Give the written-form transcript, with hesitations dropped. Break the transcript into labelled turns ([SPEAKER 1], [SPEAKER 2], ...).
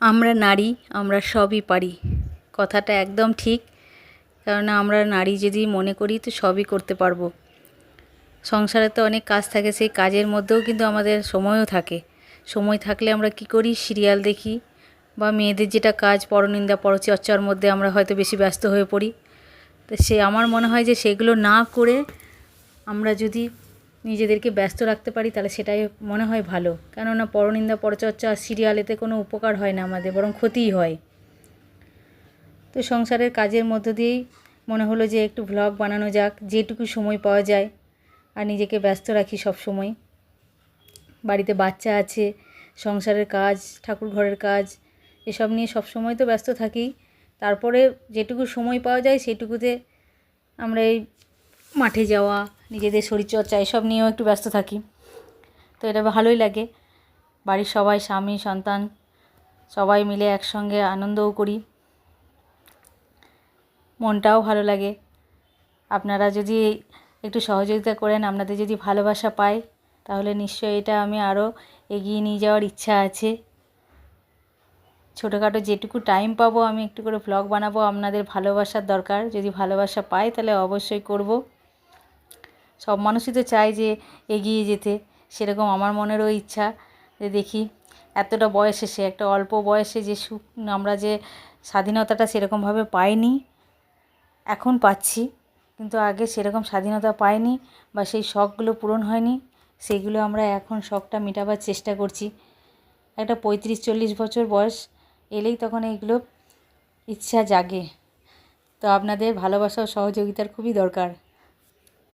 [SPEAKER 1] আমরা নারী, আমরা সবই পারি, কথাটা একদম ঠিক। কেননা আমরা নারী যদি মনে করি তো সবই করতে পারবো। সংসারে তো অনেক কাজ থাকে, সেই কাজের মধ্যেও কিন্তু আমাদের সময়ও থাকে। সময় থাকলে আমরা কি করি, সিরিয়াল দেখি, বা মেয়েদের যেটা কাজ পরনিন্দা পরচর্চার মধ্যে আমরা হয়তো বেশি ব্যস্ত হয়ে পড়ি। তো আমার মনে হয় যে সেগুলো না করে আমরা যদি নিজেদেরকে ব্যস্ত রাখতে পারি তাহলে সেটাই মনে হয় ভালো। কেননা পরনিন্দা পরচর্চা সিরিয়াল, এতে কোনো উপকার হয় না আমাদের, বরং ক্ষতিই হয়। তো সংসারের কাজের মধ্য দিয়েই মনে হলো যে একটু ভ্লগ বানানো যাক, যেটুকু সময় পাওয়া যায়। আর নিজেকে ব্যস্ত রাখি সব সময়। বাড়িতে বাচ্চা আছে, সংসারের কাজ, ঠাকুর ঘরের কাজ, এসব নিয়ে সব সময় তো ব্যস্ত থাকি। তারপরে যেটুকু সময় পাওয়া যায় সেটুকুতে আমরা এই মাঠে যাওয়া, নিজেদের শরীরচর্চা এসব নিয়েও একটু ব্যস্ত থাকি। তো এটা ভালোই লাগে। বাড়ির সবাই, স্বামী, সন্তান সবাই মিলে একসঙ্গে আনন্দও করি, মনটাও ভালো লাগে। আপনারা যদি একটু সহযোগিতা করেন, আপনাদের যদি ভালোবাসা পাই, তাহলে নিশ্চয়ই এটা আমি আরও এগিয়ে নিয়ে যাওয়ার ইচ্ছা আছে। ছোটোখাটো যেটুকু টাইম পাবো আমি একটু করে ভ্লগ বানাবো। আপনাদের ভালোবাসার দরকার, যদি ভালোবাসা পাই তাহলে অবশ্যই করব। সব মানুষই তো চায় যে এগিয়ে যেতে, সেরকম আমার মনেরও ইচ্ছা যে দেখি এতটা বয়সে, সে একটা অল্প বয়সে যে সুখ, আমরা যে স্বাধীনতাটা সেরকমভাবে পাইনি, এখন পাচ্ছি, কিন্তু আগে সেরকম স্বাধীনতা পাইনি, বা সেই শখগুলো পূরণ হয়নি। সেইগুলো আমরা এখন শখটা মেটাবার চেষ্টা করছি। একটা 35-40 বছর বয়স এলেই তখন এইগুলো ইচ্ছা জাগে। তো আপনাদের ভালোবাসা ও সহযোগিতার খুবই দরকার।